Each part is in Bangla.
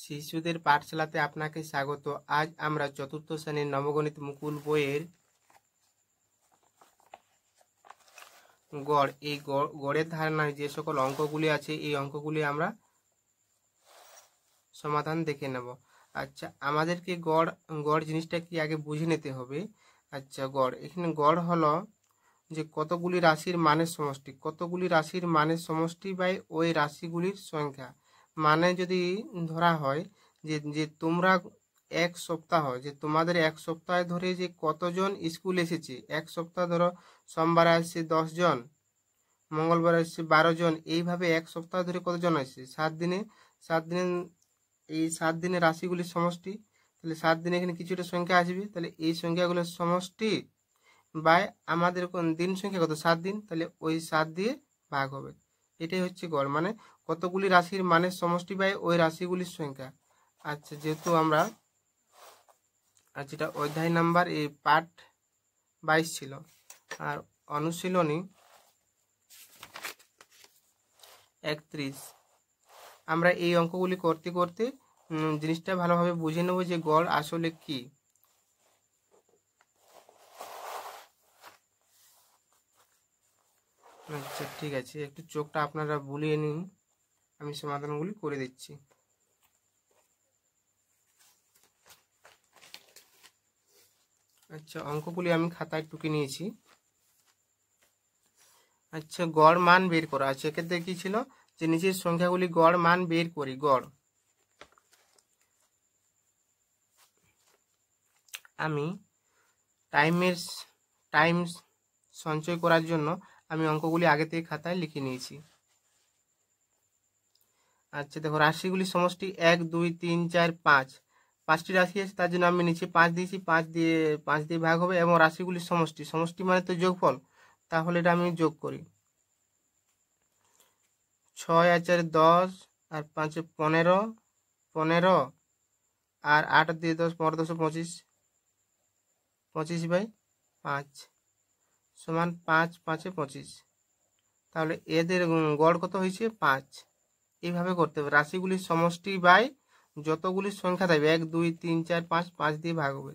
শিশুদের পাঠশালাতে আপনাকে স্বাগত। আজ আমরা চতুর্থ শ্রেণীর নবগণিত মুকুল বইয়ের গড়, এই গড়ের ধারণায় যে সকল অঙ্কগুলি আছে এই অঙ্কগুলি আমরা সমাধান দেখে নেব। আচ্ছা, আমাদেরকে গড় জিনিসটা কি আগে বুঝে নিতে হবে। আচ্ছা, এখানে গড় হলো যে কতগুলি রাশির মানের সমষ্টি, কতগুলি রাশির মানের সমষ্টি বাই ওই রাশিগুলির সংখ্যা। মানে যদি ধরা হয় যে তোমরা এক সপ্তাহ, যে তোমাদের এক সপ্তাহ ধরে যে কতজন স্কুল এসেছে, এক সপ্তাহ ধরো সোমবার আসছে 10 জন, মঙ্গলবার আসছে 12 জন, এইভাবে এক সপ্তাহ ধরে কতজন আসছে, 7 দিনে এই 7 দিনে রাশিগুলির সমষ্টি। তাহলে 7 দিনে এখানে কিছুটা সংখ্যা আসবে, তাহলে এই সংখ্যাগুলোর সমষ্টি বাই আমাদের কোন দিন সংখ্যা কত, 7 দিন, তাহলে ওই 7 দিয়ে ভাগ হবে। এটাই হচ্ছে গড়, মানে কতগুলি রাশির মানের সমষ্টি বাই ওই রাশিগুলির সংখ্যা। আচ্ছা, যেহেতু আমরা এটা অধ্যায় নাম্বার এই পাঠ 22 ছিল, আর অনুশীলনী 31। আমরা এই অঙ্কগুলি করতে করতে জিনিসটা ভালোভাবে বুঝে নেব যে গড় আসলে কি। আচ্ছা, ঠিক আছে, একটু চোখটা আপনারা বুলিয়ে নিন, আমি সমাধানগুলি করে দিচ্ছি। আচ্ছা, অঙ্কগুলি আমি খাতায় টুকে নিয়েছি। আচ্ছা, গড় মান বের করা আছে। এক্ষেত্রে কি ছিল যে নিচের সংখ্যাগুলি গড় মান বের করি। গড় আমি টাইম সঞ্চয় করার জন্য আমি অঙ্কগুলি আগে থেকে খাতায় লিখে নিয়েছি। আচ্ছা, দেখো, রাশিগুলির সমষ্টি 1 2 3 4 5, 5টি রাশি আছে, তার জন্য আমি নিচে 5 দিয়েছি, 5 দিয়ে ভাগ হবে, এবং রাশিগুলির সমষ্টি মানে তো যোগফল, তাহলে এটা আমি যোগ করি। 6 আর 4 10, আর 5 15, 15 আর 8 দিয়ে 10 15 10 25, 25/5 সমান 5 5 25। তাহলে এদের গড় কত হয়েছে 5। এইভাবে করতে হবে, রাশিগুলির সমষ্টি বাই যতগুলি সংখ্যা থাকবে 1 2 3 4 5, 5 দিয়ে ভাগ হবে।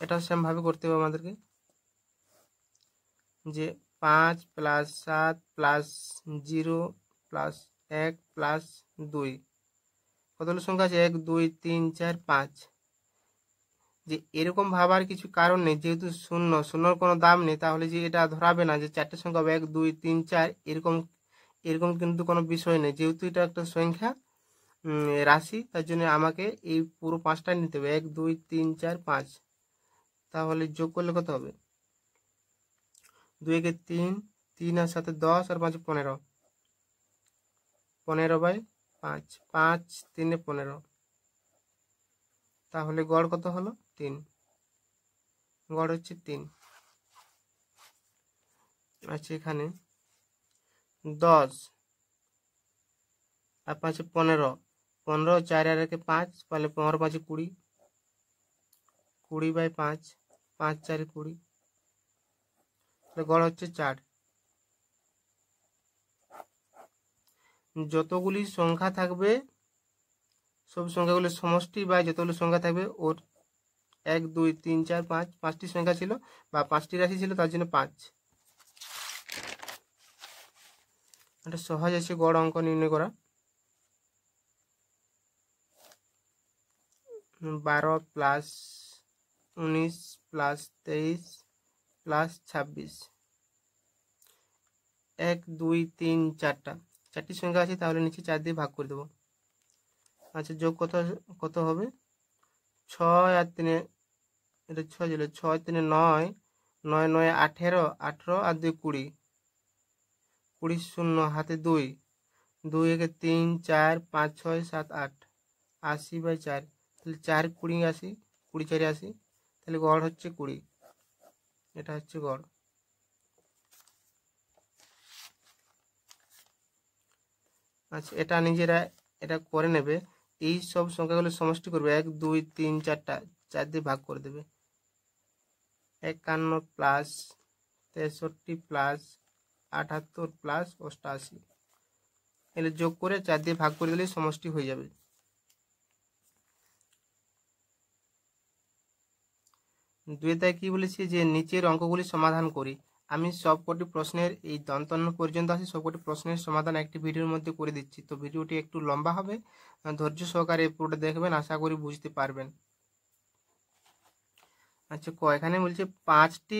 এটা সেম ভাবে করতে হবে আমাদেরকে, যে 5 + 7 + 0 + 1 + 2, কতগুলো সংখ্যা আছে 1 2 3 4 5। যে এরকম ভাবার কিছু কারণ নেই, যেহেতু শূন্যর কোনো দাম নেই, তাহলে যে এটা ধরাবে না যে 4টে সংখ্যা 1 2 3 4, এরকম কিন্তু কোনো বিষয় নেই। যেহেতু এটা একটা সংখ্যা রাশি, তার জন্য আমাকে এই পুরো 5টা নিতে হবে, 1 2 3 4 5। তাহলে যোগ করলে কত হবে, 2 একে 3, 3 আর 7 10, আর 5 15, 15/5, 5 3 15। তাহলে গড় কত হলো 3, গড় হচ্ছে 3। আচ্ছা, এখানে 10 আর 5 15, 15 4 আর 1 5, তাহলে 15 5 20, 20/5, 5 4 20, গড় হচ্ছে 4। যতগুলি সংখ্যা থাকবে সব সংখ্যাগুলির সমষ্টি বা যতগুলি সংখ্যা থাকবে ওর 1 2 3 4 5, 5টি সংখ্যা ছিল বা 5টি রাশি ছিল, তার জন্য 5। এটা সহজ আছে গড় অঙ্ক নির্ণয় করা। 12 + 19 + 23 + 26, 1 2 3 4টি সংখ্যা আছে, তাহলে নিচে 4 দিয়ে ভাগ করে দেবো। আচ্ছা, যোগ কত হবে, 6 আর 3, এটা 6 ছিল, 6 3 9, 9 9 18, 18 আর 2 20, 20 0 হাতে 2, 2 একে 3 4 5 6 7 8, 80/4। তাহলে 4 20 80, 20 4 80, তাহলে গড় হচ্ছে 20। এটা হচ্ছে গড়। আচ্ছা, এটা নিজেরা এটা করে নেবে, এই সব সংখ্যাগুলো সমষ্টি করবে, 1 2 3 4টা 4 দিয়ে ভাগ করে দেবে। 51 + 63 + 78 + 88, এগুলো যোগ করে 4 দিয়ে ভাগ করে দিলেই সমষ্টি হয়ে যাবে। দুয়েতে কি বলেছি যে নিচের অঙ্কগুলি সমাধান করি। আমি সবকটি প্রশ্নের এই দন্তন্য পর্যন্ত আসি, সবকটি প্রশ্নের সমাধান একটি ভিডিওর মধ্যে করে দিচ্ছি। তো ভিডিওটি একটু লম্বা হবে, ধৈর্য সহকারে পুরোটা দেখবেন, আশা করি বুঝতে পারবেন। আচ্ছা এখানে বলছে পাঁচটি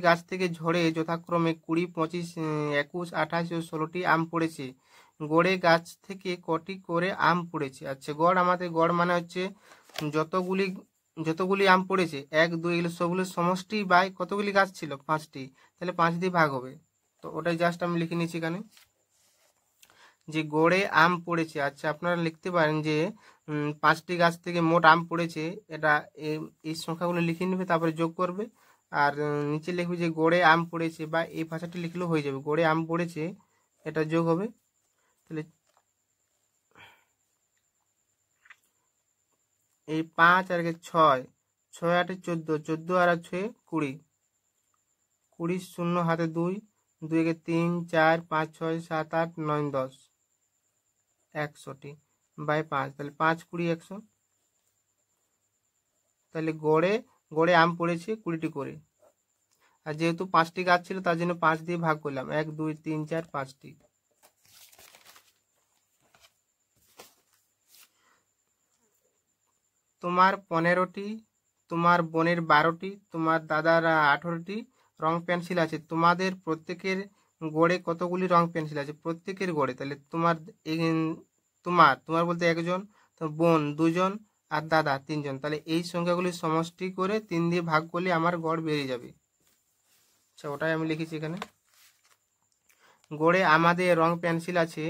গাছ থেকে ঝড়ে যথাক্রমে 20, 25, 21, 28 ও 16টি আম পড়েছে। গড়ে গাছ থেকে কটি করে আম পড়েছে। আচ্ছা গড় মানে হচ্ছে যতগুলি যতগুলি আম পড়েছে, 1, 2 এগুলো সবগুলো সমষ্টি বাই কতগুলি গাছ ছিল, 5টি, তাহলে 5 দিয়ে ভাগ হবে। তো ওটাই জাস্ট আমি লিখে নিচ্ছি এখানে যে গড়ে আম পড়েছে। আচ্ছা আপনারা লিখতে পারেন যে 5টি গাছ থেকে মোট আম পড়েছে, এটা এই সংখ্যাগুলো লিখে নেবে, তারপরে যোগ করবে, আর নিচে লিখবে যে গড়ে আম পড়েছে, বা এই ভাষাটি লিখলেও হয়ে যাবে, গড়ে আম পড়েছে, এটা যোগ হবে। তাহলে এই 5 আর 6, 6 8 14, 14 আর 6 20, 20 শূন্য হাতে 2, 2 3, 4, 5, 6, 7, 8, 9, 10, 100টি বাই 5, তাহলে 5, 20, 100। তাহলে গড়ে আম পড়েছে 20টি করে, আর যেহেতু 5টি গাছ ছিল তার জন্য 5 দিয়ে ভাগ করলাম, 1, 2, 3, 4, 5টি। তোমার 15টি, তোমার বোনের 12টি, তোমার দাদার 18টি রং পেন্সিল আছে। তোমাদের প্রত্যেকের গড়ে কতগুলি রং পেন্সিল আছে? প্রত্যেকের গড়ে, তাহলে তোমার বলতে একজন, তো বোন 2জন, আর দাদা 3জন, তাহলে এই সংখ্যাগুলি সমষ্টি করে 3 দিয়ে ভাগ করলে আমার গড় বেরিয়ে যাবে। আচ্ছা ওটাই আমি লিখেছি এখানে। গড়ে আমাদের রং পেন্সিল আছে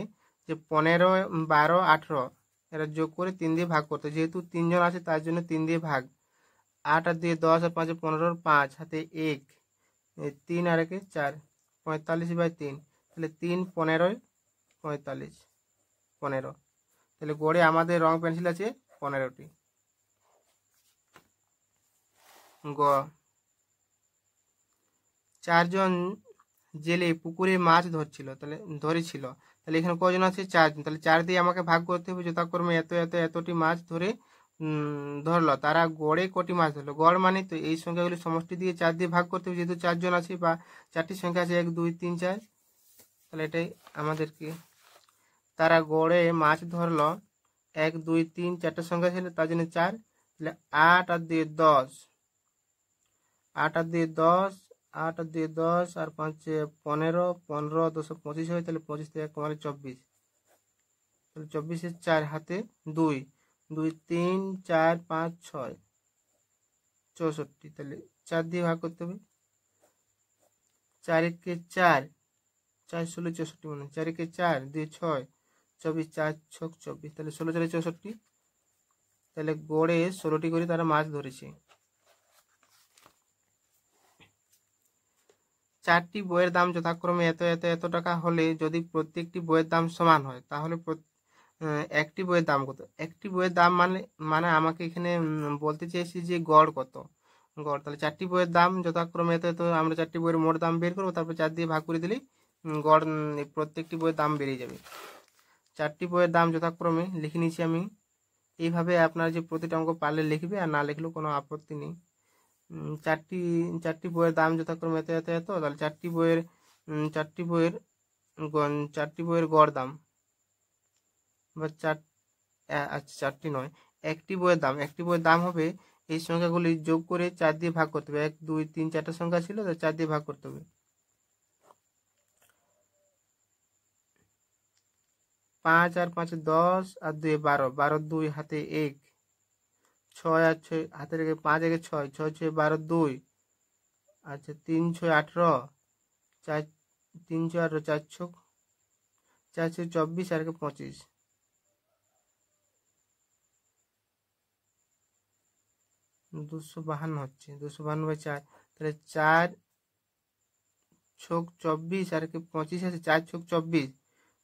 যে 15, 12, 18, এরা যোগ করে 3 দিয়ে ভাগ করতে, যেহেতু 3জন আছে তার জন্য 3 দিয়ে ভাগ। 8 আর 2 10, আর 5 15, 5 হাতে 1, 3 আর 1 4, 45 বাই 3, তাহলে 3, 15, 45, 15, তাহলে গড়ে আমাদের রং পেন্সিল আছে 15টি। গ 4জন জেলে পুকুরে মাছ ধরেছিল, তাহলে এখানে কজন আছে? 4জন, তাহলে 4 দিয়ে আমাকে ভাগ করতে হবে, যথাক্রমে এতটি মাছ ধরলো, তারা গড়ে কটি মাছ ধরলো। গড় মানে তো এই সংখ্যাগুলি সমষ্টি দিয়ে 4 দিয়ে ভাগ করতে হবে, যেহেতু 4জন আছে বা 4টি সংখ্যা আছে, 1, 2, 3, 4, তাহলে এটাই আমাদেরকে, তারা গড়ে মাছ ধরলো 1, 2, 3, 4টা সংখ্যা ছিল তার জন্য 4, তাহলে 8 আর 2 10, 8 আর 2 10, 8 আর 2 10, আর 5 15, 15 10 25 হয়, তাহলে 25 থেকে কমালে 24, তাহলে 24 4 হাতে 2, 2 3 4 5 6 64, তাহলে 4 দিয়ে ভাগ করতে হবে। 4 একে 4, 4 16 64, মানে 4 একে 4 2 6 24, 4 6 24, তাহলে 16 4 64, তাহলে গড়ে 16টি করে তারা মাছ ধরেছে। 4টি বইয়ের দাম যথাক্রমে এত এত এত টাকা হলে যদি প্রত্যেকটি বইয়ের দাম সমান হয়, তাহলে একটি বইয়ের দাম কত? একটি বইয়ের দাম মানে আমাকে এখানে বলতে চাইছি যে গড় কত। তাহলে 4টি বইয়ের দাম যথাক্রমে এত এত, আমরা 4টি বইয়ের মোট দাম বের করবো, তারপর 4 দিয়ে ভাগ করে দিলেই গড় প্রত্যেকটি বইয়ের দাম বেরিয়ে যাবে। 4টি বইয়ের দাম যথাক্রমে লিখে নিচ্ছি আমি। এইভাবে আপনারা যে প্রতিটা অঙ্ক পারলে লিখবে, আর না লিখলেও কোনো আপত্তি নেই। 4টি বইয়ের দাম যথাক্রমে এত এত এত, তাহলে 4টি বইয়ের গড় দাম, বা আচ্ছা 4টি নয়, একটি বইয়ের দাম হবে, এই সংখ্যাগুলি যোগ করে 4 দিয়ে ভাগ করতে হবে। 1, 2, 3, 4টা সংখ্যা ছিল, 4 দিয়ে ভাগ করতে হবে। 5 আর 5 10, আর 2 12, 12 2 হাতে 1, 6 আর 6 হাতে রেখে 5 একে 6, 6 6 12 2, আচ্ছা 3 6 18, 4 3 6 18, 4 6 24, আর 25, 252 হচ্ছে, 252 বাই 4, তাহলে 4 6 24, আর 25 আছে, 4 6 24,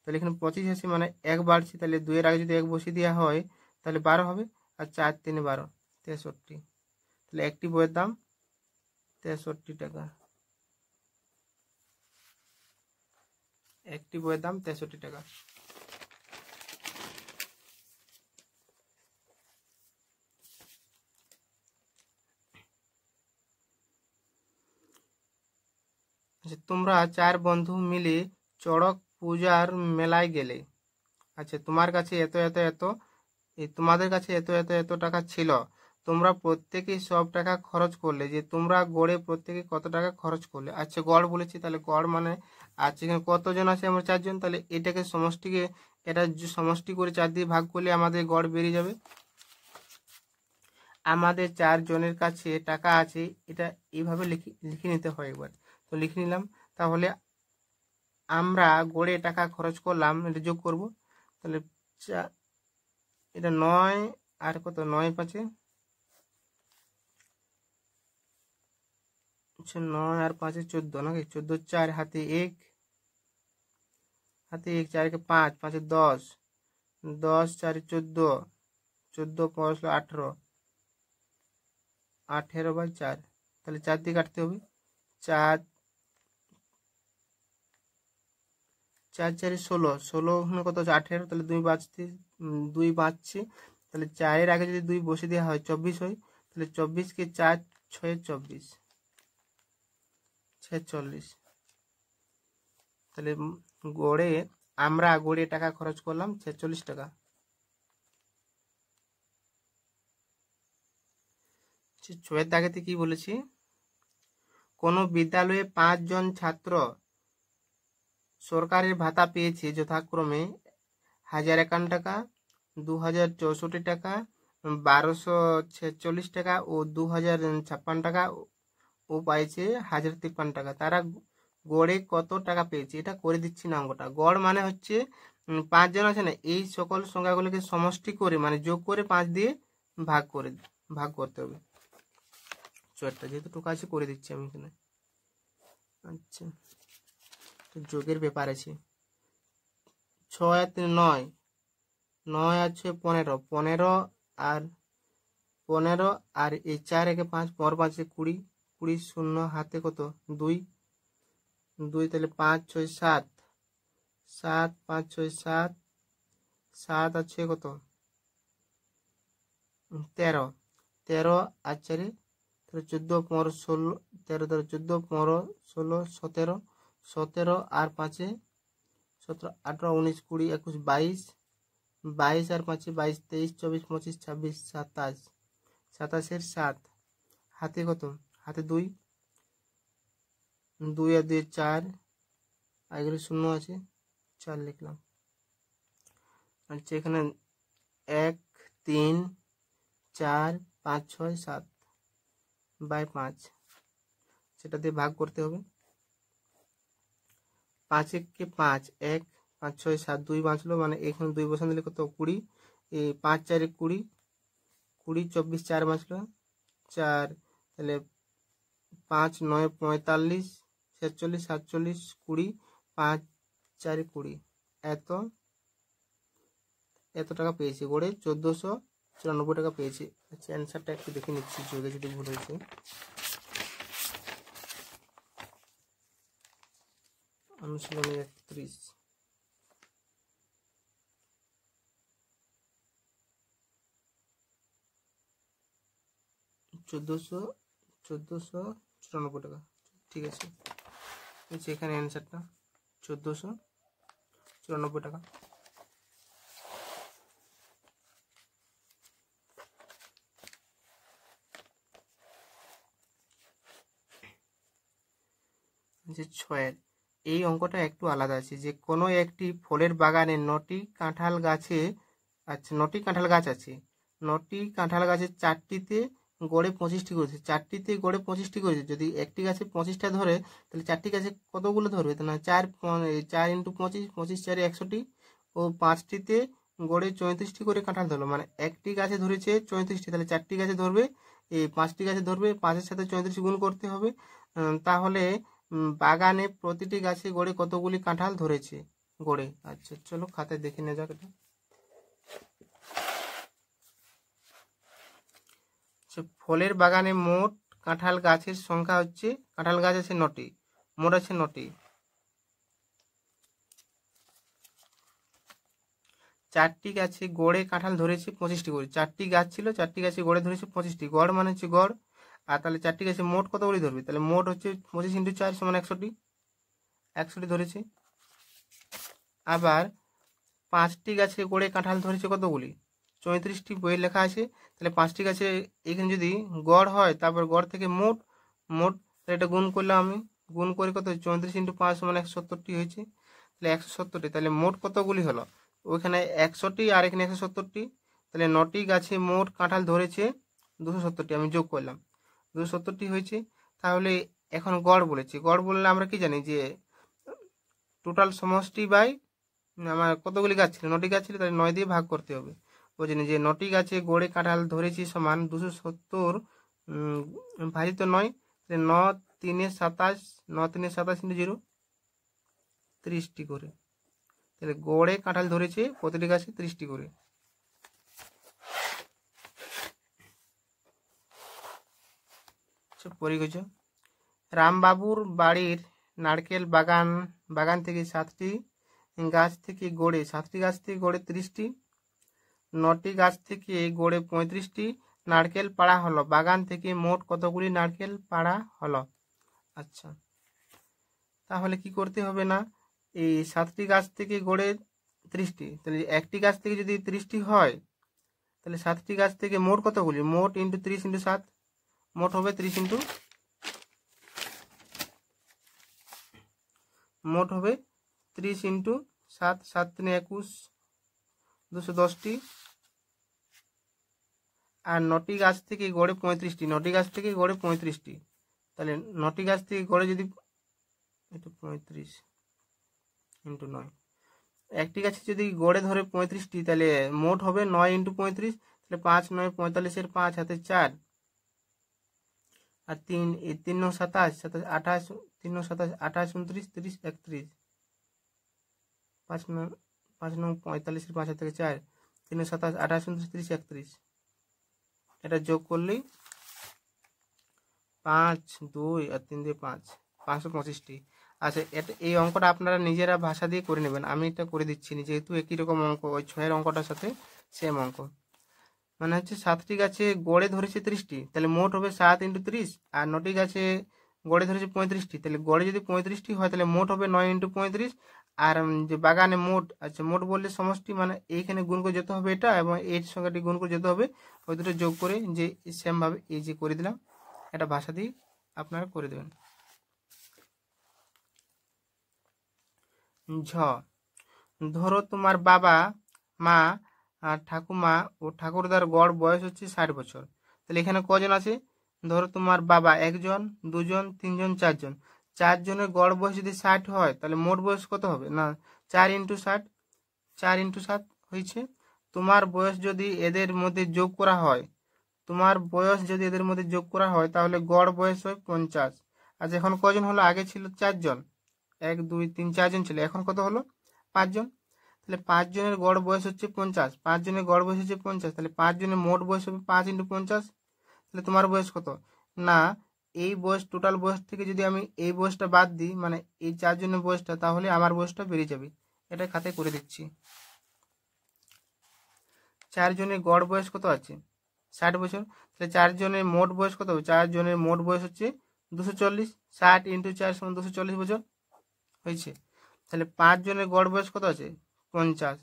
তাহলে এখানে 25 আছে, মানে 1 বাড়ছে, তাহলে 2 এর আগে যদি 1 বসিয়ে দেওয়া হয় তাহলে 12 হবে, আর 4 3 12, 63, তাহলে একটি বইয়ের দাম 63 টাকা। একটি বইয়ের দাম 63 টাকা। আচ্ছা, তোমরা 4 বন্ধু মিলে চড়ক পূজার মেলায় গেলে। আচ্ছা, তোমার কাছে এত এত এত তোমাদের কাছে এত এত এত টাকা ছিল। তোমরা প্রত্যেকেই সব টাকা খরচ করলে, যে তোমরা গড়ে প্রত্যেকে কত টাকা খরচ করলে। আচ্ছা, গড় বলেছি, তাহলে গড় মানে আচ্ছা এখানে কতজন আছে? আমরা 4 জন। তাহলে এটাকে সমষ্টিকে সমষ্টি করে 4 দিয়ে ভাগ করলে আমাদের গড় বেরিয়ে যাবে। আমাদের 4 জনের কাছে টাকা আছে, এটা এইভাবে লিখে নিতে হয় একবার। তো লিখে নিলাম। তাহলে আমরা গড়ে টাকা খরচ করলাম, এটা যোগ করব। তাহলে এটা 9 আর কত, 9 5 9 আর 5 14 নাকি? 14 4 হাতে 1 4 কে 5 5 10 10 4 14 14 5 18 18/4। তাহলে 4 দিয়ে কাটতে হবে। 4 4 4 16 16 কত হচ্ছে 18। তাহলে 2 বাঁচছে। তাহলে 4 আগে যদি 2 বসে দেওয়া হয় 24 হয়। তাহলে 24 কে 4 6 24 46। তাহলে আমরা গড়ে টাকা খরচ করলাম 46 টাকা। ছয়ের দাগেতে কি বলেছি? কোনো বিদ্যালয়ে 5 জন ছাত্র সরকারের ভাতা পেয়েছে যথাক্রমে 1051 টাকা, 2064 টাকা, 1246 টাকা ও 2056 টাকা, ও পাইছে 1053 টাকা। তারা গড়ে কত টাকা পেয়েছে? এটা করে দিচ্ছি না অঙ্কটা। গড় মানে হচ্ছে 5 জন আছে না, এই সকল সংখ্যাগুলোকে সমষ্টি করে মানে যোগ করে 5 দিয়ে ভাগ করতে হবে। চটটা যেহেতু টোকা আছে করে দিচ্ছি আমি এখানে। আচ্ছা, তো যোগের ব্যাপার আছে। 6 আর 3 9, 9 আর 6 15, 15 আর 15 আর এই 4 একে 5 পর 5 20, 20 শূন্য হাতে কত 2 2, তাহলে 5 6 7 7 5 6 7 7 আর 6 কত 13 13 আর 4 তাহলে 14 15 16 13 13 14 15 16 17 17 আর 5 17 18 19 20 21 22 22 আর 5 22 23 24 25 26 27 27 এর 7 হাতে কত হাতে 2 2 আর 2 4 আর এগুলো শূন্য আছে 4 লিখলাম। আচ্ছা, এখানে 1 3 4 5 6 7 বাই 5 সেটা দিয়ে ভাগ করতে হবে। 5 কে 5 1 5 6 7 2 বাঁচলো, মানে এখানে 2 বসান দিলে কত 20, এই 5 4 20 20 24 4 বাঁচলো 4, তাহলে 5 9 45 46 47 20 5 4 20 এত টাকা পেয়েছি গড়ে 1494 টাকা পেয়েছি। আচ্ছা, অ্যান্সারটা একটু দেখে নিচ্ছি যোগে যদি ভুল হয়েছে। অনুশীলনী 31 1494 টাকা। ঠিক আছে, এখানে অ্যান্সারটা 1494 টাকা। যে 6 এই অঙ্কটা একটু আলাদা আছে, যে কোনো একটি ফলের বাগানে 9টি কাঁঠাল গাছে, আচ্ছা 9টি কাঁঠাল গাছ আছে, 9টি কাঁঠাল গাছের 4টিতে গড়ে 25টি করেছে, 4টিতে গড়ে 25টি করেছে। যদি একটি গাছে 25টা ধরে, তাহলে 4টি গাছে কতগুলো ধরবে? তাহলে 4 4 × 25 25 4 100টি, ও 5টিতে গড়ে 34টি করে কাঁঠাল ধরলো, মানে একটি গাছে ধরেছে 34টি, তাহলে 4টি গাছে ধরবে, এই 5টি গাছে ধরবে, 5-এর সাথে 34 গুণ করতে হবে। তাহলে বাগানে প্রতিটি গাছে গড়ে কতগুলি কাঁঠাল ধরেছে গড়ে। আচ্ছা, চলো খাতায় দেখে নেওয়া যাক এটা। ফলের বাগানে মোট কাঁঠাল গাছের সংখ্যা হচ্ছে, কাঁঠাল গাছ আছে 9টি, মোট আছে 9টি। 4টি গাছে গড়ে কাঁঠাল ধরেছে 25টি করে। 4টি গাছ ছিল, 4টি গাছে গড়ে ধরেছে 25টি। গড় মানে হচ্ছে গড়। আর তাহলে 4টি গাছে মোট কতগুলি ধরবে? তাহলে মোট হচ্ছে 25 × 4 = 100টি। 100টি ধরেছে। আবার 5টি গাছে গড়ে কাঁঠাল ধরেছে কতগুলি? 34টি। বইয়ে লেখা আছে। তাহলে 5টি গাছে এখানে যদি গড় হয়, তারপর গড় থেকে মোট, এটা গুণ করলাম আমি। গুণ করে কত? 34 × 5 = 170টি হয়েছে। তাহলে 170টি। তাহলে মোট কতগুলি হলো? ওইখানে 100টি আর এখানে 170টি। তাহলে 9টি গাছে মোট কাঁঠাল ধরেছে 270টি। আমি যোগ করলাম, 270টি হয়েছে। তাহলে এখন গড় বলেছি। গড় বললে আমরা কি জানি যে টোটাল সমষ্টি বাই আমার কতগুলি গাছ ছিল? 9টি গাছ ছিল, তাহলে 9 দিয়ে ভাগ করতে হবে। ওই জন্য যে 9টি গাছে গড়ে কাঁঠাল ধরেছি সমান 270 ভাজিত 9। তাহলে 9 3 27, 9 3 27 × 0 30টি করে। তাহলে গড়ে কাঁঠাল ধরেছে প্রতিটি গাছে 30টি করে। পরিগজ রামবাবুর বাড়ির নারকেল বাগান থেকে 7টি গাছ থেকে গড়ে 30টি, 9টি গাছ থেকে গড়ে 35টি নারকেল পাড়া হলো। বাগান থেকে মোট কতগুলি নারকেল পাড়া হলো? আচ্ছা, তাহলে কি করতে হবে না, এই 7টি গাছ থেকে গড়ে 30টি, তাহলে একটি গাছ থেকে যদি 30টি হয়, তাহলে 7টি গাছ থেকে মোট কতগুলি? মোট × 30 × 7, মোট হবে 30 × মোট হবে 30 × 7, 7 × 21, 210টি। আর 9টি গাছ থেকে গড়ে 35টি, 9টি গাছ থেকে গড়ে 35টি। তাহলে 9টি গাছ থেকে গড়ে যদি এটা 35 × 9, একটি গাছে যদি গড়ে ধরে 35টি, তাহলে মোট হবে 9 × 35। তাহলে 5 9 45, 5 হাতে 4 আর 3 3 9 27, 28, 3 9 27, 28 29 30 31, 5 9 45, 5 হাতে 4, 3 27, 28 29 30 31। এটা যোগ করলেই 5 2 আর 3 দিয়ে 5, 525টি। আচ্ছা, এই অঙ্কটা আপনারা নিজেরা ভাষা দিয়ে করে নেবেন, আমি এটা করে দিচ্ছি না, যেহেতু একই রকম অঙ্ক, ওই 6-এর অঙ্কটার সাথে সেম অঙ্ক। মানে হচ্ছে 7টি গাছে গড়ে ধরেছে 30টি, তাহলে মোট হবে 7 × 30। আর 9টি গাছে গড়ে ধরেছে 35টি, তাহলে গড়ে যদি 35টি হয়, তাহলে মোট হবে 9 × 35। আর যে বাগানে মোট, আচ্ছা মোট বললে সমষ্টি, মানে এইখানে গুণ করে যেতে হবে এটা, এবং এই সংখ্যাটি গুণ করে যেতে হবে, ওই দুটো যোগ করে যে সেমভাবে এই যে করে দিলাম, এটা ভাষা দিয়ে আপনারা করে দেবেন। ঝ, ধরো তোমার বাবা মা আর ঠাকুমা ও ঠাকুরদার গড় বয়স হচ্ছে 60 বছর। তাহলে এখানে কজন আছে? ধরো তোমার বাবা 1 জন, 2 জন, 3 জন, 4 জন। 4 জনের গড় বয়স যদি 60 হয়, তাহলে মোট বয়স কত হবে? না, 4 × 60, 4 × 7 হয়েছে। তোমার বয়স যদি এদের মধ্যে যোগ করা হয়, তাহলে গড় বয়স হয় 50। আচ্ছা, এখন কজন হলো? আগে ছিল 4 জন, 1 2 3 4 জন ছিল, এখন কত হলো? 5 জন। তাহলে 5 জনের গড় বয়স হচ্ছে 50, 5 জনের গড় বয়স হচ্ছে 50, তাহলে 5 জনের মোট বয়স হবে 5 × 50। তাহলে তোমার বয়স কত? না, এই বয়স, টোটাল বয়স থেকে যদি আমি এই বয়সটা বাদ দিই, মানে এই 4 জনের বয়সটা, তাহলে আমার বয়সটা বেরিয়ে যাবে। এটা খাতায় করে দিচ্ছি। 4 জনের গড় বয়স কত আছে? 60 বছর। তাহলে 4 জনের মোট বয়স কত হবে? 4 জনের মোট বয়স হচ্ছে 240, 60 × 4 = 240 বছর হয়েছে। তাহলে 5 জনের গড় বয়স কত আছে? 50।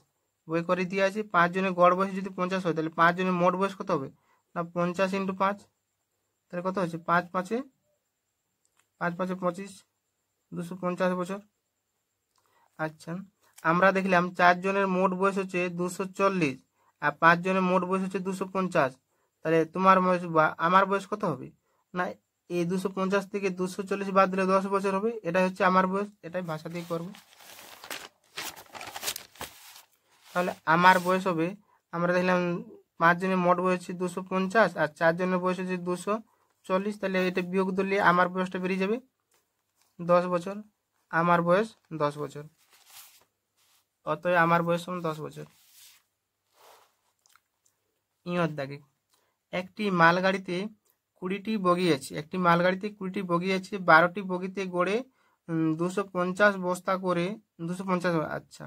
বই করে দিয়ে আছে, 5 জনের গড় বয়স যদি 50 হয়, তাহলে 5 জনের মোট বয়স কত হবে? না, 50 × 5, তাহলে কত হচ্ছে? 5 5 25, 250 বছর। আচ্ছা, আমরা দেখলাম 4 জনের মোট বয়স হচ্ছে 240 আর 5 জনের মোট বয়স হচ্ছে 250। তাহলে তোমার বয়স বা আমার বয়স কত হবে? না, এই 250 থেকে 240 বাদ দিলে 10 বছর হবে। এটাই হচ্ছে আমার বয়স, এটাই ভাষা দিয়ে করবো। তাহলে আমার বয়স হবে, আমরা দেখলাম 5 জনের মোট বয়স হচ্ছে 250 আর 4 জনের বয়স হচ্ছে 240, তাহলে এটা বিয়োগ দিলে আমার বয়সটা বেরিয়ে যাবে 10 বছর। আমার বয়স 10 বছর, অতএব আমার বয়স সমান 10 বছর। ইঁর দাগে একটি মালগাড়িতে 20টি বগি আছে। 12টি বগিতে গড়ে 250 বস্তা করে 250, আচ্ছা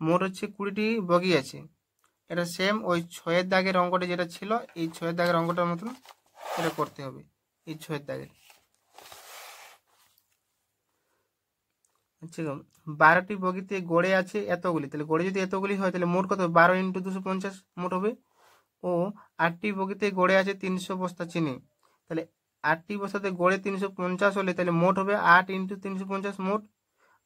মোট হচ্ছে 20টি বগি আছে। এটা সেম ওই 6-এর দাগের অঙ্কটা যেটা ছিল, এই 6-এর দাগের অঙ্কটার মতন এটা করতে হবে, এই 6-এর দাগের। আচ্ছা, 12টি বগিতে গড়ে আছে এতগুলি, তাহলে গড়ে যদি এতগুলি হয় তাহলে মোট কত হবে? 12 × 250 মোট হবে। ও 8টি বগিতে গড়ে আছে 300 বস্তা চিনি, তাহলে 8টি বস্তাতে গড়ে 350 হলে তাহলে মোট হবে 8 × 350 মোট।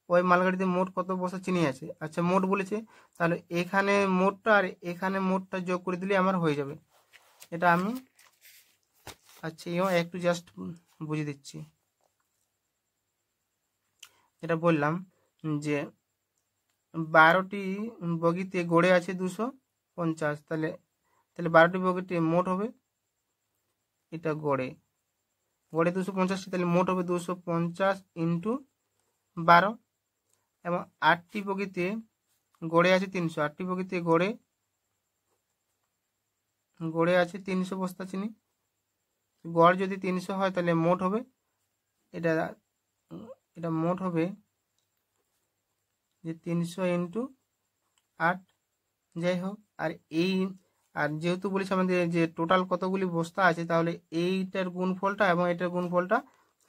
ওই মালগাড়িতে মোট কত বস্তা চিনি আছে? আচ্ছা, মোট বলেছে, তাহলে এখানে মোটটা আর এখানে মোটটা যোগ করে দিলে আমার হয়ে যাবে। এটা আমি আচ্ছা একটু জাস্ট বুঝিয়ে দিচ্ছি। এটা বললাম যে 12টি বগিতে গড়ে আছে 250, তাহলে 12টি বগিতে মোট হবে, এটা গড়ে 250, তাহলে মোট হবে 250 × 12। এবং 8টি বগিতে গড়ে আছে 300, 8টি বগিতে গড়ে আছে 300 বস্তা চিনি। গড় যদি 300 হয় তাহলে মোট হবে, এটা এটা মোট হবে যে 300 × 8, যাই হোক। আর যেহেতু বলেছি আমাদের যে টোটাল কতগুলি বস্তা আছে, তাহলে এইটার গুণফলটা এবং এটার গুণফলটা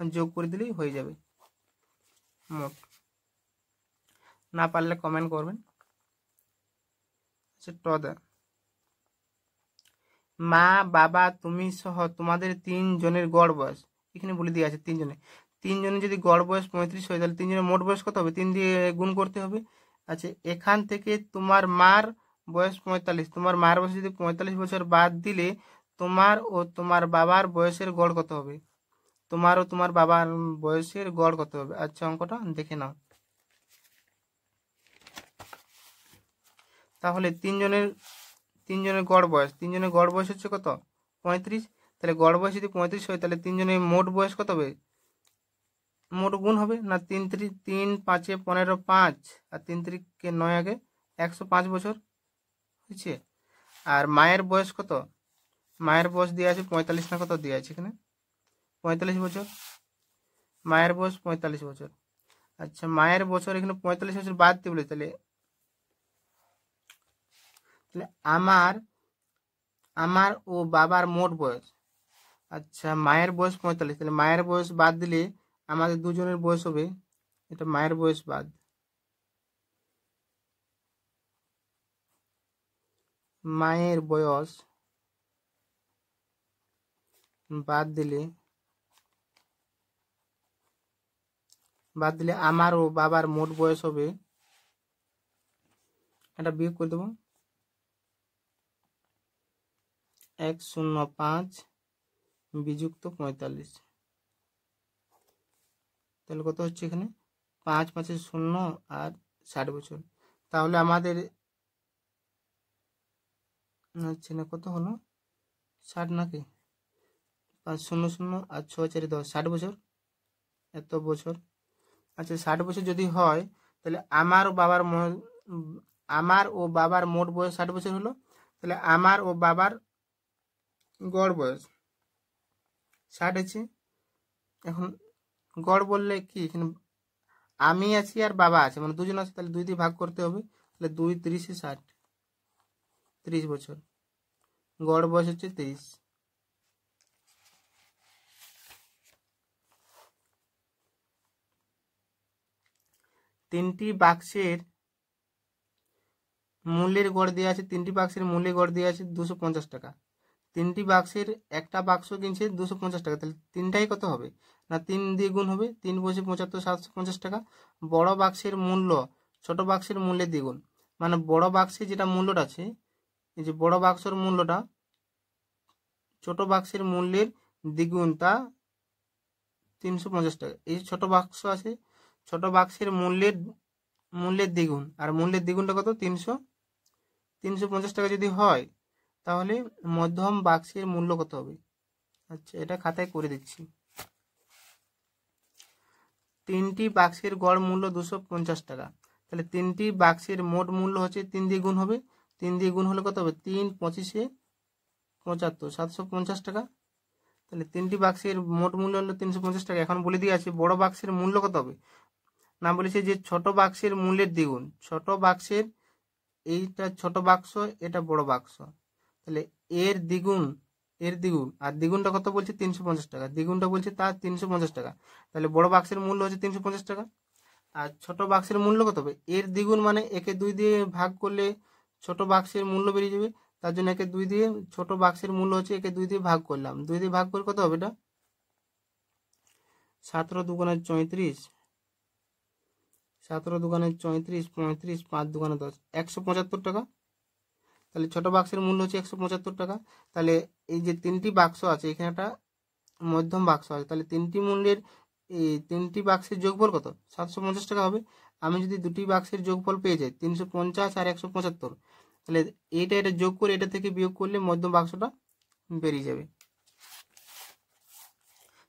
যোগ করে দিলেই হয়ে যাবে মোট। না পারলে কমেন্ট করবেন। আচ্ছা, মা, বাবা, তুমি সহ তোমাদের 3 জনের গড় বয়স, এখানে বলে দিয়ে আছে 3 জনের যদি গড় বয়স 35 হয় তাহলে 3 জনের মোট বয়স কত হবে? 3 দিয়ে গুণ করতে হবে। আচ্ছা, এখান থেকে তোমার মার বয়স 45, তোমার মার বয়স যদি 45 বছর বাদ দিলে তোমার ও তোমার বাবার বয়সের গড় কত হবে? তোমার ও তোমার বাবার বয়সের গড় কত হবে? আচ্ছা, অঙ্কটা দেখে নাও। তাহলে 3 জনের গড় বয়স হচ্ছে কত? 35। তাহলে গড় বয়স যদি 35 হয় তাহলে 3 জনের মোট বয়স কত হবে? মোট গুণ হবে না, 3 5 15 5 আর 3 3 9 আগে 105 বছর হয়েছে। আর মায়ের বয়স কত? মায়ের বয়স দেওয়া আছে 45 না কত দেওয়া আছে এখানে? 45 বছর। মায়ের বয়স 45 বছর। আচ্ছা, মায়ের বছর এখানে 45 বছর বাদ দিয়ে বলে, তাহলে আমার ও বাবার মোট বয়স। আচ্ছা, মায়ের বয়স 45, তাহলে মায়ের বয়স বাদ দিলে আমাদের দুজনের বয়স হবে, এটা মায়ের বয়স বাদ দিলে আমার ও বাবার মোট বয়স হবে, এটা বিয়োগ করে দেবো, 105 বিযুক্ত 45, তাহলে কত হচ্ছে এখানে? 5 5 0 আর 60 বছর। তাহলে আমাদের আচ্ছা না কত হলো? 60 নাকি? 5 0 0 আর 6 4 10, 60 বছর, এত বছর। আচ্ছা, 60 বছর যদি হয় তাহলে আমার ও বাবার মোট বয়স 60 বছর হলো, তাহলে আমার ও বাবার গড় বয়স 60 আছে। এখন গড় বললে কি, এখানে আমি আছি আর বাবা আছে, মানে দুজন আছে, তাহলে 2 দিয়ে ভাগ করতে হবে, তাহলে 2 3 60, 30 বছর। গড় বয়স হচ্ছে 30। তিনটি বাক্সের মূল্যের গড় দেওয়া আছে, 3টি বাক্সের মূল্যের গড় দেওয়া আছে 250 টাকা। 3টি বাক্সের একটা বাক্স কিনছে 250 টাকা, তাহলে তিনটাই কত হবে? না 3 দিয়ে গুণ হবে, 3 বসে 75 750 টাকা। বড় বাক্সের মূল্য ছোট বাক্সের মূল্যের দ্বিগুণ, মানে বড় বাক্সে যেটা মূল্যটা আছে, এই যে বড় বাক্সের মূল্যটা ছোট বাক্সের মূল্যের দ্বিগুণ, তা 350 টাকা। এই ছোট বাক্স আছে, ছোট বাক্সের মূল্যের দ্বিগুণ, আর মূল্যের দ্বিগুণটা কত? 350 টাকা যদি হয় তাহলে মধ্যম বাক্সের মূল্য কত হবে? আচ্ছা, এটা খাতায় করে দিচ্ছি। 3টি বাক্সের গড় মূল্য 250 টাকা, তাহলে 3টি বাক্সের মোট মূল্য হচ্ছে 3 দিয়ে গুণ হবে, 3 দিয়ে গুণ হলে কত হবে? 3 25 75 750 টাকা। তাহলে 3টি বাক্সের মোট মূল্য হলো 350 টাকা। এখন বলে দিয়ে আছে বড় বাক্সের মূল্য কত হবে? না, বলেছে যে ছোট বাক্সের মূল্যের দ্বিগুণ, ছোট বাক্সের এইটা ছোট বাক্স, এটা বড় বাক্স, তাহলে এর দ্বিগুণ, আর দ্বিগুণটা কত বলছে 350 টাকা, দ্বিগুণটা বলছে তার 350 টাকা, তাহলে বড় বাক্সের মূল্য হচ্ছে 350 টাকা। আর ছোট বাক্সের মূল্য কত হবে, এর দ্বিগুণ মানে একে 2 দিয়ে ভাগ করলে ছোট বাক্সের মূল্য বেরিয়ে যাবে, তার জন্য একে 2 দিয়ে, ছোট বাক্সের মূল্য হচ্ছে একে 2 দিয়ে ভাগ করলাম, 2 দিয়ে ভাগ করে কত হবে এটা 17 দুগুণে 34, 17 দুগুণে 34, 35, 5 দুগুণে 10, 175 টাকা। তাহলে ছোট বাক্সের মূল্য হচ্ছে 175 টাকা। তাহলে এই যে তিনটি বাক্স আছে, এখানে একটা মধ্যম বাক্স আছে, তাহলে তিনটি মূল্যের এই তিনটি বাক্সের যোগফল কত 750 টাকা হবে। আমি যদি দুটি বাক্সের যোগফল পেয়ে যাই 350 আর 175, তাহলে এটা যোগ করে এটা থেকে বিয়োগ করলে মধ্যম বাক্সটা বেরিয়ে যাবে।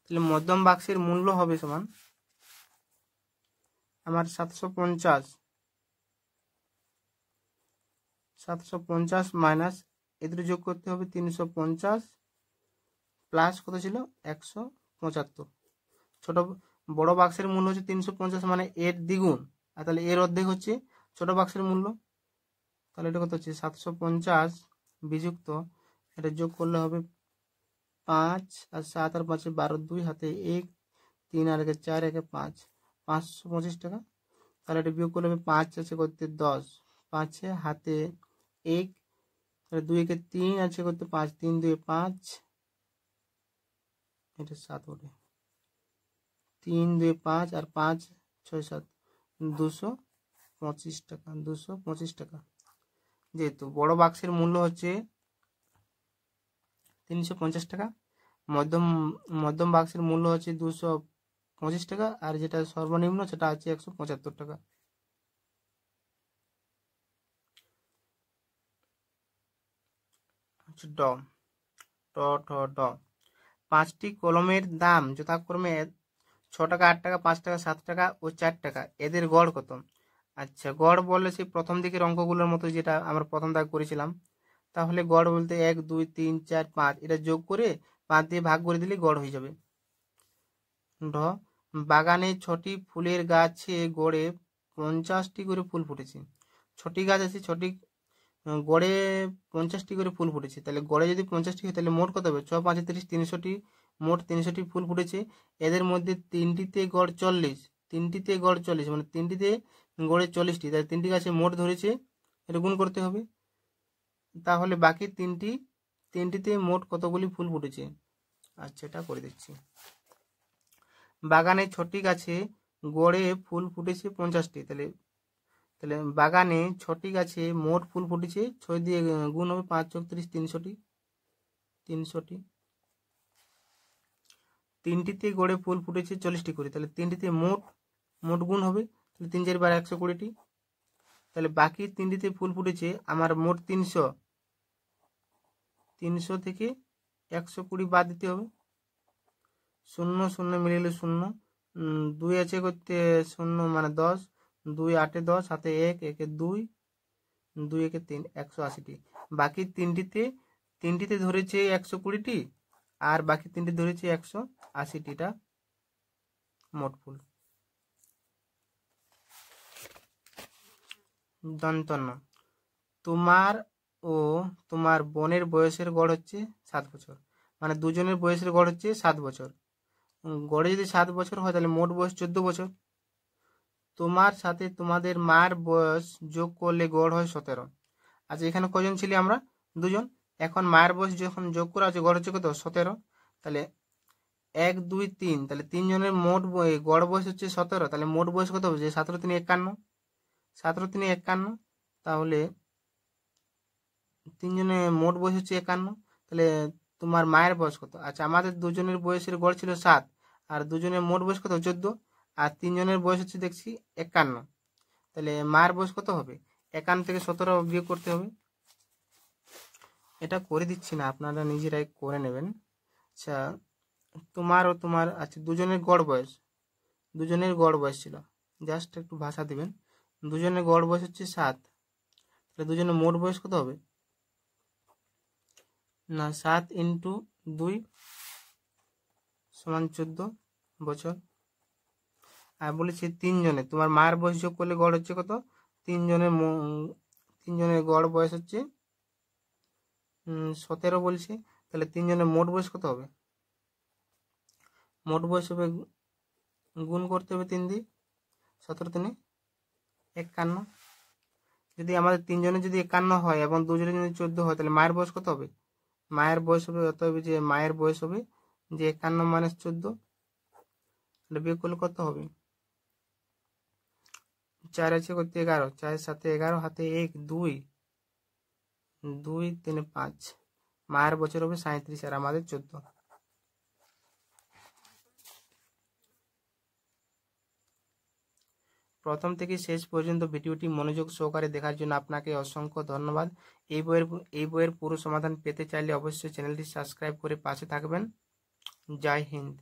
তাহলে মধ্যম বাক্সের মূল্য হবে সমান আমার 750 মাইনাস এ দুটো যোগ করতে হবে 350 প্লাস কত ছিল 175। ছোট বড় বাক্সের মূল্য হচ্ছে 350 মানে এর দ্বিগুণ, আর তাহলে এর অর্ধেক হচ্ছে ছোট বাক্সের মূল্য। তাহলে এটা কত হচ্ছে 750 বিযুক্ত, এটা যোগ করলে হবে 5 আর 7 আর 5 12, 2 হাতে 1, 3 আর 1 4, 1 5, 525 টাকা। তাহলে এটা বিয়োগ করলে হবে 5 আছে করতে 10, 5 হাতে 1, তাহলে 2 একে 3 আছে করতে 5, 3 2 5, এটা 7 ওঠে, 3 2 5 আর 5 6 7, 225 টাকা, 225 টাকা। যেহেতু বড় বাক্সের মূল্য হচ্ছে 350 টাকা, মধ্যম বাক্সের মূল্য হচ্ছে 225 টাকা, আর যেটা সর্বনিম্ন সেটা হচ্ছে 175 টাকা। ড ট ঠ ড 5টি কলমের দাম যথাক্রমে 6 টাকা, 8 টাকা, 5 টাকা, 7 টাকা ও 4 টাকা, এদের গড় কত? আচ্ছা, গড় বললে সেই প্রথম দিকের অঙ্কগুলোর মতো যেটা আমরা প্রথম দাগ করেছিলাম, তাহলে গড় বলতে 1 2 3 4 5 এটা যোগ করে 5 দিয়ে ভাগ করে দিলে গড় হয়ে যাবে। ঢ বাগানে 6টি ফুলের গাছে গড়ে 50টি করে ফুল ফুটেছে। 6টি গাছ আছে, 6টি গড়ে 50টি করে ফুল ফুটেছে, তাহলে গড়ে যদি 50টি হয় তাহলে মোট কত হবে 6 5 30, 300টি, মোট 300টি ফুল ফুটেছে। এদের মধ্যে তিনটিতে গড় 40, তিনটিতে গড় 40 মানে তিনটিতে গড়ে 40টি, তাই তিনটি গাছে মোট ধরেছে, এটা গুণ করতে হবে। তাহলে বাকি তিনটিতে মোট কতগুলি ফুল ফুটেছে। আচ্ছা, এটা করে দিচ্ছি। বাগানে 6টি গাছে গড়ে ফুল ফুটেছে 50টি, তাহলে তাহলে বাগানে 6টি গাছে মোট ফুল ফুটেছে, 6 দিয়ে গুণ হবে 5 × 30, 300টি। তিনটিতে গড়ে ফুল ফুটেছে 40টি করে, তাহলে তিনটিতে মোট গুণ হবে, তাহলে 3 4 12 120। তাহলে বাকি তিনটিতে ফুল ফুটেছে আমার মোট 300 থেকে 120 বাদ দিতে হবে, 0 0 মিলে গেলে 0, 2 আছে করতে 0 মানে 10, 2 8 10 হাতে 1 1 2, 2 1 3, 180টি। বাকি তিনটিতে ধরেছে 120টি, আর বাকি তিনটি ধরেছে 180টিটা মোট ফুল। দন্তন্য তোমার ও তোমার বোনের বয়সের গড় হচ্ছে 7 বছর, মানে দুজনের বয়সের গড় হচ্ছে 7 বছর। গড়ে যদি 7 বছর হয় তাহলে মোট বয়স 14 বছর। তোমার সাথে তোমাদের মার বয়স যোগ করলে গড় হয় 17। আচ্ছা, এখানে কজন ছিলি আমরা? দুজন। এখন মায়ের বয়স যখন যোগ করা আছে গড় হচ্ছে কত 17, তাহলে 1 2 3, তাহলে তিনজনের মোট গড় বয়স হচ্ছে 17, তাহলে মোট বয়স কত হচ্ছে 17 3 51, 17 3 51, তাহলে তিনজনের মোট বয়স হচ্ছে 51। তাহলে তোমার মায়ের বয়স কত? আচ্ছা, আমাদের দুজনের বয়সের গড় ছিল 7, আর দুজনের মোট বয়স কত 14, আর তিনজনের বয়স হচ্ছে দেখছি 51, তাহলে মায়ের বয়স কত হবে 51 থেকে 17 বিয়োগ করতে হবে। এটা করে দিচ্ছি না, আপনারা নিজেরাই করে নেবেন। আচ্ছা, তোমার ও তোমার, আচ্ছা দুজনের গড় বয়স ছিল, জাস্ট একটু ভাষা দিবেন। দুজনের গড় বয়স হচ্ছে 7, তাহলে দুজনের মোট বয়স কত হবে না 7 × 2 = 14 বছর। আর বলেছে তিনজনে তোমার মায়ের বয়স যোগ করলে গড় হচ্ছে কত, তিনজনের গড় বয়স হচ্ছে 17 বলছে, তাহলে তিনজনের মোট বয়স কত হবে? মোট বয়স হবে গুণ করতে হবে 3 দিয়ে, 17 3 51। যদি আমাদের তিনজনের যদি 51 হয় এবং দুজনের যদি 14 হয়, তাহলে মায়ের বয়স কত হবে? মায়ের বয়স হবে, অতএব যে মায়ের বয়স হবে যে 51 মাইনাস 14, তাহলে বিয়োগ করলে কত হবে? 4 আছে করতে 11, 4 7 11, হাতে 1 2 2 3 5, মায়ের বছর হবে 37 আর আমাদের 14। প্রথম থেকে শেষ পর্যন্ত ভিডিওটি মনোযোগ সহকারে দেখার জন্য আপনাকে অসংখ্য ধন্যবাদ। এই বইয়ের পুরো সমাধান পেতে চাইলে অবশ্যই চ্যানেলটি সাবস্ক্রাইব করে পাশে থাকবেন। জয় হিন্দ।